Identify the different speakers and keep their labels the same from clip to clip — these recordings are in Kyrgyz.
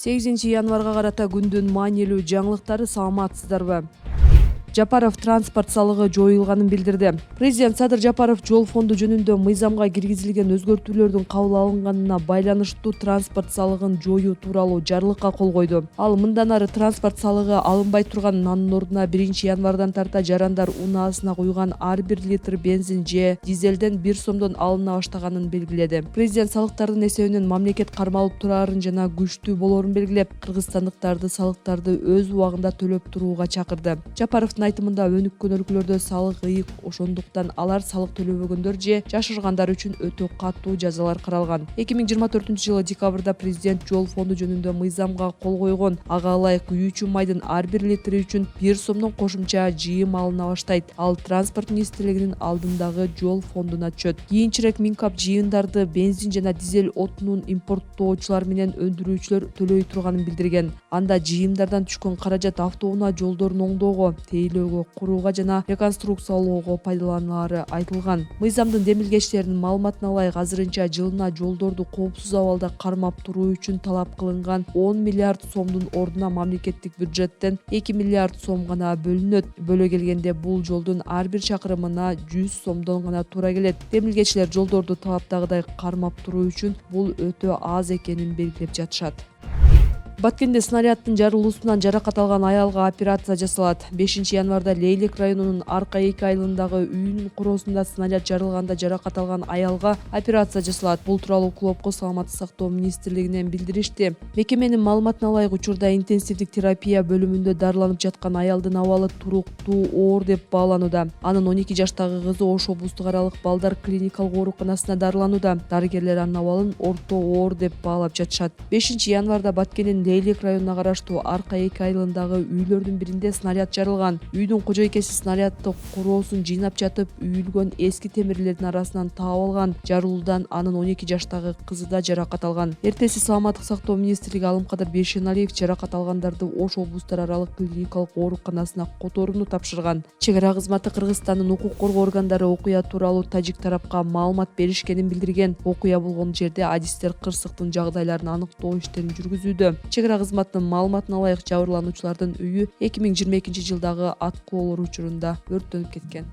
Speaker 1: 8 январга карата күндүн маанилүү жаңылыктары, саламатсыздарбы? Жапаров транспорт салыгы жоюлганын билдирди. Президент Садыр Жапаров жол фонду жөнүндө мыйзамга киргизилген өзгөртүүлөрдүн кабыл алынганына байланыштуу транспорт салыгын жоюу тууралуу жарлыкка кол койду. Ал мындан ары транспорт салыгы алынбай турган, анын ордуна 1-январдан тарта жарандар унаасына куйган ар бир литр бензин же дизелден 1 сомдон алына баштаганын белгиледи. Президент салыктардын эсебинен мамлекет кармалып турарын жана күчтүү болоорун белгилеп, кыргызстандыктарды салыктарды өз убагында төлөп турууга чакырды. Жапаровдун айтымында өнүккөн өлкөлөрдө салык ыйык, ошондуктан алар салык төлөбөгөндөр же жашыргандар үчүн өтө катуу жазалар каралган. 2024-жылы декабрда президент жол фонду жөнүндө мыйзамга кол койгон. Ага ылайык күйүүчү майдын ар бир литри үчүн 1 сомдон кошумча жыйым алына баштайт. Ал транспорт министрлигинин алдындагы жол фондуна түшөт. Кийинчерээк Минкап жыйындарды бензин жана дизель отунун импорттоочулар менен өндүрүүчүлөр төлөй турганын билдирген. Анда жыйымдардан түшкөн каражат автоунаа жолдорун оңдоого, курууга жана реконструкциялоого пайдаланулары айтылган. Мыйзамдын демилгечтеринин маалыматына ылайык, азырынча жылына жолдорду коопсуз абалда кармап туруу үчүн талап кылынган 10 миллиард сомдун ордуна мамлекеттик бюджеттен 2 миллиард сом гана бөлүнөт. Бөлө келгенде бул жолдун ар бир чакырымына 100 сомдон гана туура келет. Демилгечилер жолдорду талаптагыдай кармап туруу үчүн бул өтө аз экенин белгилеп жатышат. Баткенде снаряддын жарылуусунан жаракат алган аялга операция жасалат. 5-январда Лейлек районунун Арка 2 айылындагы үйүнүн короосунда снаряд жарылганда жаракат алган аялга операция жасалат. Бул тууралуу клубко саламаттык сактоо министрлигинен билдиришти. Мекеменин маалыматына ылайык, учурда интенсивдик терапия бөлүмүндө дарыланып жаткан аялдын абалы туруктуу оор деп бааланууда. Анын 12 жаштагы кызы Ош облустук аралык балдар клиникалык ооруканасына дарыланууда. Дарыгерлер анын абалын орто оор деп баалап жатышат. 5-январда Баткендин Лейлек районуна караштуу Арка 2 айылындагы үйлөрдүн биринде снаряд жарылган. Үйдүн кожойкеси снарядды короосун жыйнап жатып, үйүлгөн эски темирлердин арасынан таап алган. Жарылуудан анын 12 жаштагы кызы да жаракат алган. Эртеси саламаттык сактоо министрлиги Алымкадыр Бейшеналиев жаракат алгандарды Ош облустар аралык клиникалык ооруканасына которууну тапшырган. Чек ара кызматы Кыргызстандын укук коргоо органдары окуя тууралуу тажик тарапка маалымат беришкенин билдирген. Окуя болгон жерде адистер кырсыктын жагдайларын аныктоо иштерин жүргүзүүдө. Чек ара кызматынын маалыматына ылайык, жабырлануучулардын үйү 2022-жылдагы аткоолор учурунда өрттөнүп кеткен.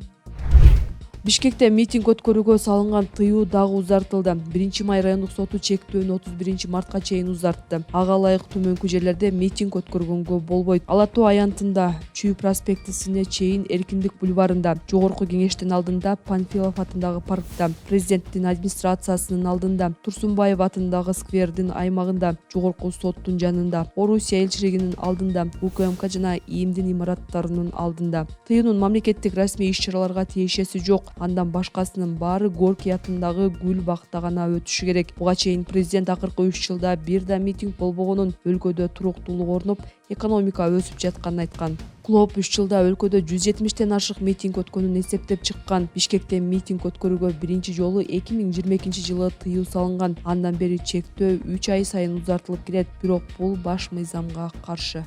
Speaker 1: Бишкекте митинг өткөрүүгө салынган тыюу дагы узартылды. 1-май райондук соту чектөөнү 31-мартка чейин узартты. Ага ылайык төмөнкү жерлерде митинг өткөргөнгө болбойт. Ала Тоо аянтында, Чүй проспектисине чейин Эркиндик бульварында, Жогорку кеңештин алдында, Панфилов атындагы паркта, Президенттин администрациясынын алдында, Турсунбаев атындагы сквердин аймагында, Жогорку соттун жанында, Орусия элчилигинин алдында, УКМК жана ИИМдин имараттарынын алдында. Тыюунун мамлекеттик расмий иш-чараларга тиешеси жок. Андан башкасынын баары Горький атындагы Гүл бакта гана өтүшү керек. Буга чейин президент акыркы 3 жылда бир да митинг болбогонун, өлкөдө туруктуулук орнуп, экономика өсүп жатканын айткан. Клуб 3 жылда өлкөдө 170-тен ашык митинг өткөнүн эсептеп чыккан. Бишкекте митинг өткөрүүгө биринчи жолу 2022-жылы тыюу салынган. Андан бери чектөө 3 ай сайын узартылып келет, бирок бул баш мыйзамга каршы.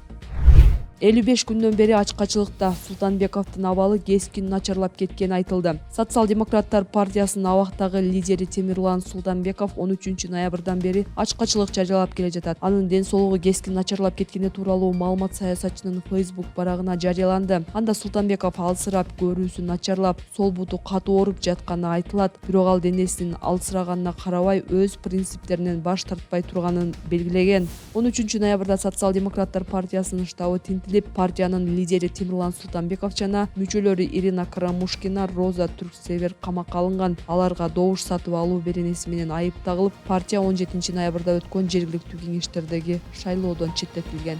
Speaker 1: 55 күндөн бери ачкачылыкта. Султанбековдун абалы кескин начарлап кеткени айтылды. Социал-демократтар партиясынын абактагы лидери Темирлан Султанбеков 13-ноябрдан бери ачкачылык жарыялап келе жатат. Анын ден соолугу кескин начарлап кеткени тууралуу маалымат саясатчынын Facebook барагына жарыяланды. Анда Султанбеков алсырап, көрүүсү начарлап, сол буту катуу ооруп жатканы айтылат. Бирок ал денесинин алсыраганына карабай, өз принциптеринен баш тартпай турганын белгилеген. 13-ноябрда Социал-демократтар партиясынын штабы партиянын лидери Темирлан Султанбеков жана мүчөлөрү Ирина Карамушкина, Роза Түрксевер камакка алынган. Аларга добуш сатып алуу беренеси менен айып тагылып, партия 17-ноябрда өткөн жергиликтүү кеңештердеги шайлоодон четтетилген.